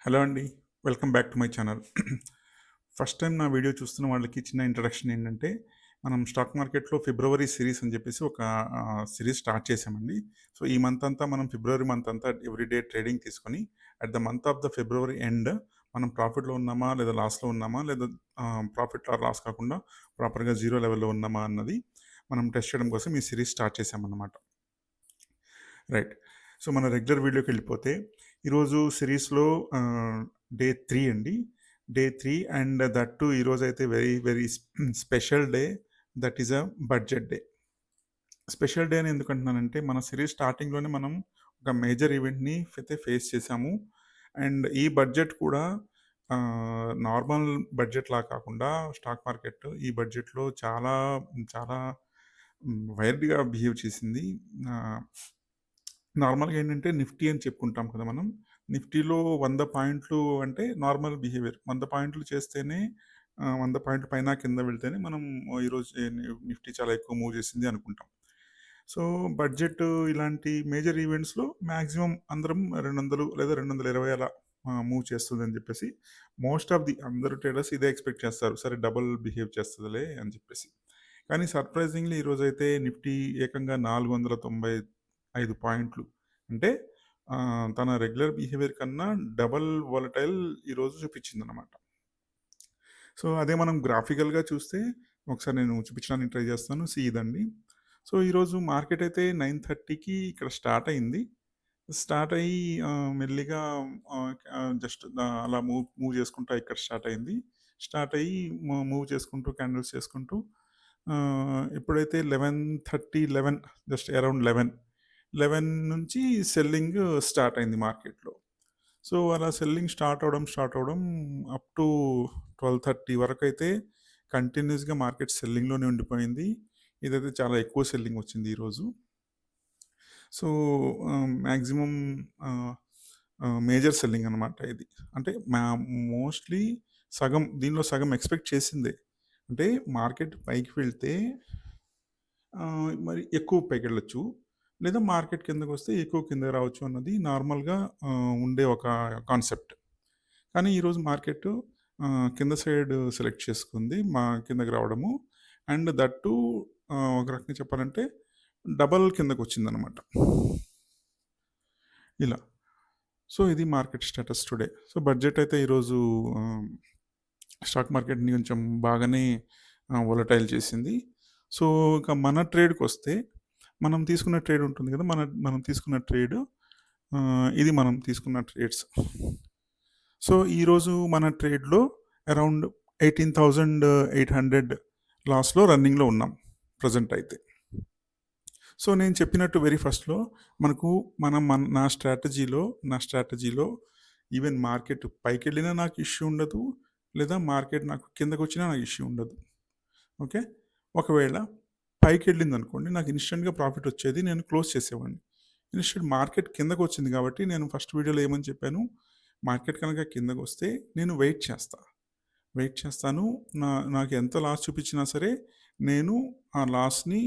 Hello అండి. Welcome back to my channel. First time నా video చూస్తున్న వాళ్ళకి చిన్న ఇంట్రడక్షన్ ఏంటంటే, మనం స్టాక్ మార్కెట్‌లో ఫిబ్రవరి సిరీస్ అని చెప్పేసి ఒక సిరీస్ స్టార్ట్ చేశామండి. సో, ఈ మంత్ అంతా మనం ఫిబ్రవరి మంత్ అంతా ఎవ్రీడే ట్రేడింగ్ తీసుకొని, at the month of the February end మనం ప్రాఫిట్‌లో ఉన్నామా? లేదా లాస్‌లో ఉన్నామా? లేదా ప్రాఫిట్ ఆర్ లాస్ కాకుండా ప్రాపర్‌గా జీరో లెవెల్‌లో ఉన్నామా? అన్నది మనం టెస్ట్ చేయడం కోసం ఈ సిరీస్ స్టార్ట్ చేశామన్నమాట. రైట్. సో, మన రెగ్యులర్ వీడియోకెళ్ళిపోతే, ఈరోజు సిరీస్‌లో డే 3 అండి. డే 3 అండ్ దట్ టూ ఈరోజైతే very, very special day. That is budget day. Special day అని ఎందుకంటున్నానంటే, మన సిరీస్ స్టార్టింగ్‌లోనే మనం ఒక మేజర్ ఈవెంట్‌ని అయితే ఫేస్ చేశాము. అండ్ ఈ బడ్జెట్ కూడా నార్మల్ బడ్జెట్‌లా కాకుండా స్టాక్ మార్కెట్ ఈ బడ్జెట్‌లో చాలా, చాలా వైల్డ్‌గా బిహేవ్ చేసింది. ఆహ్ నార్మల్‌గా ఏంటంటే నిఫ్టీ అని చెప్పుకుంటాం కదా మనం. నిఫ్టీలో 100 పాయింట్లు అంటే నార్మల్ బిహేవియర్. 100 పాయింట్లు చేస్తేనే 100 పాయింట్ల పైన కింద వెళ్తేనే మనం ఈరోజు నిఫ్టీ చాలా ఎక్కువ మూవ్ చేసింది అనుకుంటాం. సో, బడ్జెట్ ఇలాంటి మేజర్ ఈవెంట్స్‌లో మాక్సిమం అందరం 200 లేదా 220 అలా మూవ్ చేస్తుందని చెప్పేసి మోస్ట్ ఆఫ్ ది అందరూ ట్రేడర్స్ ఇదే ఎక్స్‌పెక్ట్ చేస్తారు. సరే డబుల్ బిహేవ్ చేస్తదిలే అని చెప్పేసి. కానీ సర్ప్రైజింగ్‌లీ ఈరోజైతే నిఫ్టీ ఏకంగా 495 పాయింట్లు. అంటే తన రెగ్యులర్ బిహేవియర్ కన్నా డబుల్ వోలటైల్ ఈరోజు చూపించిందనమాట. సో, అదే మనం గ్రాఫికల్‌గా చూస్తే ఒకసారి నేను చూపించడానికి ట్రై చేస్తాను. ఇదండి. సో, ఈరోజు మార్కెట్ అయితే 9:30కి ఇక్కడ స్టార్ట్ అయింది. స్టార్ట్ అయ్యి మెల్లిగా జస్ట్ అలా మూవ్ మూవ్ చేసుకుంటా ఇక్కడ స్టార్ట్ అయింది. స్టార్ట్ అయ్యి మూవ్ చేసుకుంటూ క్యాండిల్స్ చేసుకుంటూ ఎప్పుడైతే 11:30, జస్ట్ అరౌండ్ 11 నుంచి సెల్లింగ్ స్టార్ట్ అయింది మార్కెట్‌లో. సో, అలా సెల్లింగ్ స్టార్ట్ అవ్వడం అప్ టు 12:30 వరకైతే కంటిన్యూయస్‌గా మార్కెట్ సెల్లింగ్‌లోనే ఉండిపోయింది. ఇదైతే చాలా ఎక్కువ సెల్లింగ్ వచ్చింది ఈరోజు. సో, మాక్సిమం ఆహ్, మేజర్ సెల్లింగ్ అనమాట ఇది. అంటే మోస్ట్‌లీ దీనిలో సగం ఎక్స్‌పెక్ట్ చేసిందే. అంటే మార్కెట్ పైకి వెళ్తే మరి ఎక్కువ పైకెళ్ళొచ్చు. లేదా మార్కెట్ కిందకొస్తే ఎక్కువ కిందకి రావచ్చు అన్నది నార్మల్‌గా ఉండే ఒక కాన్సెప్ట్. కానీ ఈరోజు మార్కెట్ కింద సైడ్ సెలెక్ట్ చేసుకుంది. కిందకి రావడము. అండ్ దట్ టూ ఒక రకంగా చెప్పాలంటే డబల్ కిందకొచ్చిందనమాట. ఇలా. సో, ఇది market status today. So, budget అయితే ఈరోజు ఆహ్, స్టాక్ మార్కెట్‌ని కొంచెం బాగానే వోలటైల్ చేసింది. సో, ఇక మన ట్రేడ్‌కొస్తే మనం తీసుకున్న ట్రేడ్ ఉంటుంది కదా! మనం తీసుకున్న ట్రేడ్ ఇది మనం తీసుకున్న ట్రేడ్స్. సో, ఈరోజు మన ట్రేడ్‌లో అరౌండ్ 18,800 లాస్‌లో రన్నింగ్‌లో ఉన్నాం ప్రెజెంట్ అయితే. సో, నేను చెప్పినట్టు వెరీ ఫస్ట్‌లో మనకు మనం నా స్ట్రాటజీలో ఈవెన్ మార్కెట్ పైకెళ్ళినా నాకు ఇష్యూ ఉండదు. లేదా మార్కెట్ నాకు కిందకొచ్చినా నాకు ఇష్యూ ఉండదు. ఓకే. ఒకవేళ పైకెళ్ళిందనుకోండి నాకు ఇన్‌స్టంట్‌గా ప్రాఫిట్ వచ్చేది. నేను క్లోజ్ చేసేవాడిని. ఇన్‌స్టెడ్ మార్కెట్ కిందకొచ్చింది కాబట్టి నేను ఫస్ట్ వీడియోలో ఏమని చెప్పాను, మార్కెట్ కనుక కిందకొస్తే నేను వెయిట్ చేస్తా. వెయిట్ చేస్తాను. నాకు ఎంత లాస్ చూపించినా సరే, నేను ఆ లాస్‌ని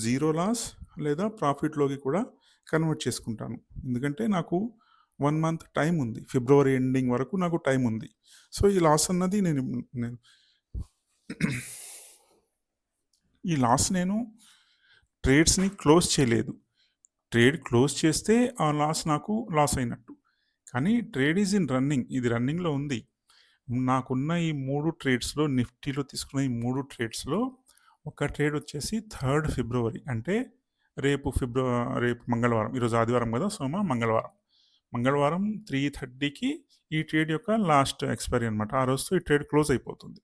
జీరో లాస్ లేదా ప్రాఫిట్‌లోకి కూడా కన్వర్ట్ చేసుకుంటాను. ఎందుకంటే నాకు 1 మంత్ టైం ఉంది. ఫిబ్రవరి ఎండింగ్ వరకు నాకు టైం ఉంది. సో, ఈ లాస్ అన్నది నేను ఈ లాస్ నేను ట్రేడ్స్‌ని క్లోజ్ చేయలేదు. ట్రేడ్ క్లోజ్ చేస్తే ఆ లాస్ నాకు లాస్ అయినట్టు. కానీ ట్రేడ్ ఈజ్ ఇన్ రన్నింగ్. ఇది రన్నింగ్‌లో ఉంది. నాకున్న ఈ 3 ట్రేడ్స్‌లో నిఫ్టీలో తీసుకున్న ఈ 3 ట్రేడ్స్‌లో ఒక ట్రేడ్ వచ్చేసి 3 ఫిబ్రవరి అంటే రేపు మంగళవారం. ఈరోజు ఆదివారం కదా! మంగళవారం. మంగళవారం 3:30కి ఈ ట్రేడ్ యొక్క లాస్ట్ ఎక్స్‌పైరీ అనమాట. ఆ రోజుతో ఈ ట్రేడ్ క్లోజ్ అయిపోతుంది.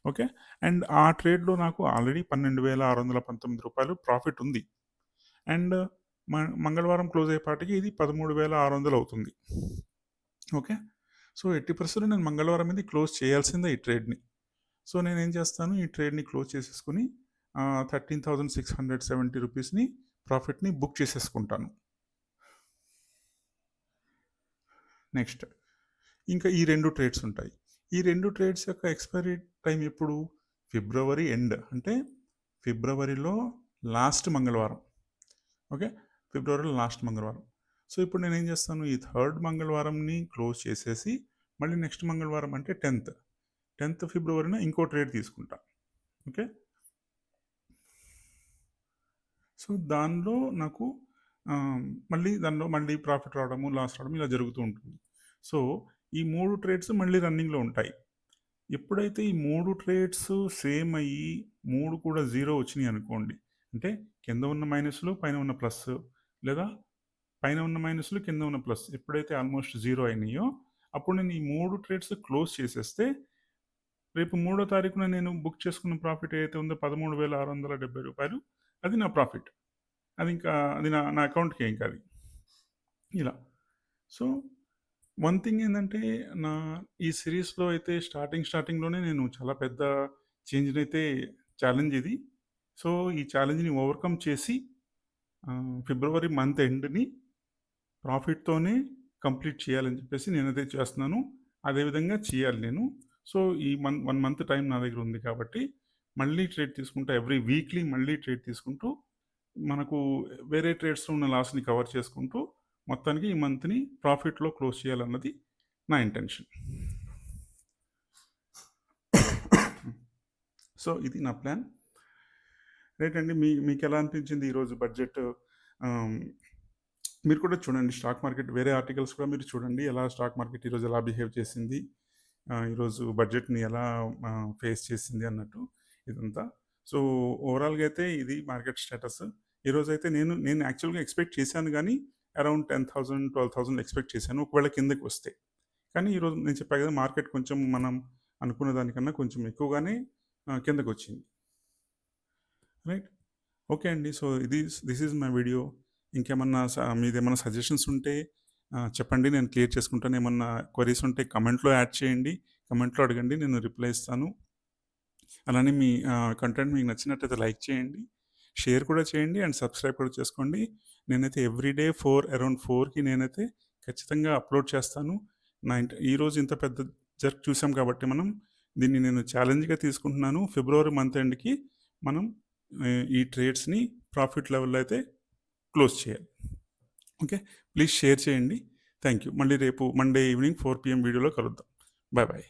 ఓకే. అండ్ ఆ ట్రేడ్‌లో నాకు ఆల్రెడీ రూ. 12,619 ప్రాఫిట్ ఉంది. అండ్ మంగళవారం క్లోజ్ అయ్యేపాటికి ఇది 13,600 అవుతుంది. ఓకే. సో, ఎట్టి పరిస్థితుల్లో నేను మంగళవారం ఇది క్లోజ్ చేయాల్సిందే ఈ ట్రేడ్‌ని. సో, నేనేం చేస్తాను ఈ ట్రేడ్‌ని క్లోజ్ చేసేసుకొని 13,670 రూపీస్‌ని ప్రాఫిట్‌ని బుక్ చేసేసుకుంటాను. నెక్స్ట్ ఇంకా ఈ 2 ట్రేడ్స్ ఉంటాయి. ఈ 2 ట్రేడ్స్ యొక్క ఎక్స్‌పైరీ టైమ్ ఎప్పుడు? ఫిబ్రవరి ఎండ్. అంటే ఫిబ్రవరిలో లాస్ట్ మంగళవారం. ఓకే. ఫిబ్రవరిలో లాస్ట్ మంగళవారం. సో ఇప్పుడు నేనేం చేస్తాను, ఈ థర్డ్ మంగళవారంని క్లోజ్ చేసేసి మళ్ళీ నెక్స్ట్ మంగళవారం అంటే 10th ఫిబ్రవరిన ఇంకో ట్రేడ్ తీసుకుంటా. ఓకే, సో దానిలో నాకు దానిలో మళ్ళీ ప్రాఫిట్ రావడము, లాస్ రావడం ఇలా జరుగుతూ ఉంటుంది. సో ఈ 3 ట్రేడ్స్ మళ్ళీ రన్నింగ్లో ఉంటాయి. ఎప్పుడైతే ఈ 3 ట్రేడ్స్ సేమ్ అయ్యి 3 కూడా 0 వచ్చినాయి అనుకోండి, అంటే కింద ఉన్న మైనస్లు పైన ఉన్న ప్లస్, లేదా పైన ఉన్న మైనస్లు కింద ఉన్న ప్లస్ ఎప్పుడైతే ఆల్మోస్ట్ 0 అయినాయో అప్పుడు నేను ఈ 3 ట్రేడ్స్ క్లోజ్ చేసేస్తే రేపు 3వ తారీఖున నేను బుక్ చేసుకున్న ప్రాఫిట్ ఏదైతే ఉందో రూ. 13,670, అది నా ప్రాఫిట్. అది నా అకౌంట్కి ఇంకా అది ఇలా. సో వన్ థింగ్ ఏంటంటే, ఈ సిరీస్లో అయితే స్టార్టింగ్లోనే నేను చాలా పెద్ద చేంజ్ని అయితే ఛాలెంజ్ ఇది. సో ఈ ఛాలెంజ్ని ఓవర్కమ్ చేసి ఫిబ్రవరి మంత్ ఎండ్ని ప్రాఫిట్తోనే కంప్లీట్ చేయాలని చెప్పేసి నేనైతే చేస్తున్నాను. అదేవిధంగా చేయాలి నేను. సో ఈ 1 మంత్ టైం నా దగ్గర ఉంది కాబట్టి మళ్ళీ ట్రేడ్ తీసుకుంటూ ఎవ్రీ వీక్లీ మళ్ళీ ట్రేడ్ తీసుకుంటూ మనకు వేరే ట్రేడ్స్లో ఉన్న లాస్ని కవర్ చేసుకుంటూ మొత్తానికి ఈ మంత్ని ప్రాఫిట్లో క్లోజ్ చేయాలన్నది నా ఇంటెన్షన్. సో ఇది నా ప్లాన్. రైట్ అండి, మీకు ఎలా అనిపించింది ఈరోజు బడ్జెట్? మీరు కూడా చూడండి స్టాక్ మార్కెట్, వేరే ఆర్టికల్స్ కూడా మీరు చూడండి, ఎలా స్టాక్ మార్కెట్ ఈరోజు ఎలా బిహేవ్ చేసింది, ఈరోజు బడ్జెట్ని ఎలా ఫేస్ చేసింది అన్నట్టు ఇదంతా. సో ఓవరాల్గా అయితే ఇది మార్కెట్ స్టేటస్. ఈరోజు అయితే నేను యాక్చువల్గా ఎక్స్పెక్ట్ చేశాను, కానీ అరౌండ్ 10,000 12,000 ఎక్స్పెక్ట్ చేశాను ఒకవేళ కిందకి వస్తే. కానీ ఈరోజు నేను చెప్పాను కదా, మార్కెట్ కొంచెం మనం అనుకున్న దానికన్నా కొంచెం ఎక్కువగానే కిందకు వచ్చింది. రైట్, ఓకే అండి. So this is my video. ఇంకేమన్నా మీదేమన్నా సజెషన్స్ ఉంటే చెప్పండి, నేను క్లియర్ చేసుకుంటాను. ఏమన్నా క్వరీస్ ఉంటే కమెంట్లో యాడ్ చేయండి, కమెంట్లో అడగండి, నేను రిప్లై ఇస్తాను. అలానే మీ కంటెంట్ మీకు నచ్చినట్టయితే లైక్ చేయండి, షేర్ కూడా చేయండి, అండ్ సబ్స్క్రైబ్ కూడా చేసుకోండి. నేనైతే ఎవ్రీడే అరౌండ్ 4కి నేనైతే ఖచ్చితంగా అప్లోడ్ చేస్తాను. ఈరోజు ఇంత పెద్ద జర్క్ చూసాం కాబట్టి దీన్ని నేను ఛాలెంజ్గా తీసుకుంటున్నాను. ఫిబ్రవరి మంత్ ఎండ్కి మనం ఈ ట్రేడ్స్ని ప్రాఫిట్ లెవెల్లో అయితే క్లోజ్ చేయాలి. ఓకే, ప్లీజ్ షేర్ చేయండి. Thank you. మళ్ళీ రేపు మండే ఈవినింగ్ 4 PM వీడియోలో కలుద్దాం. Bye bye.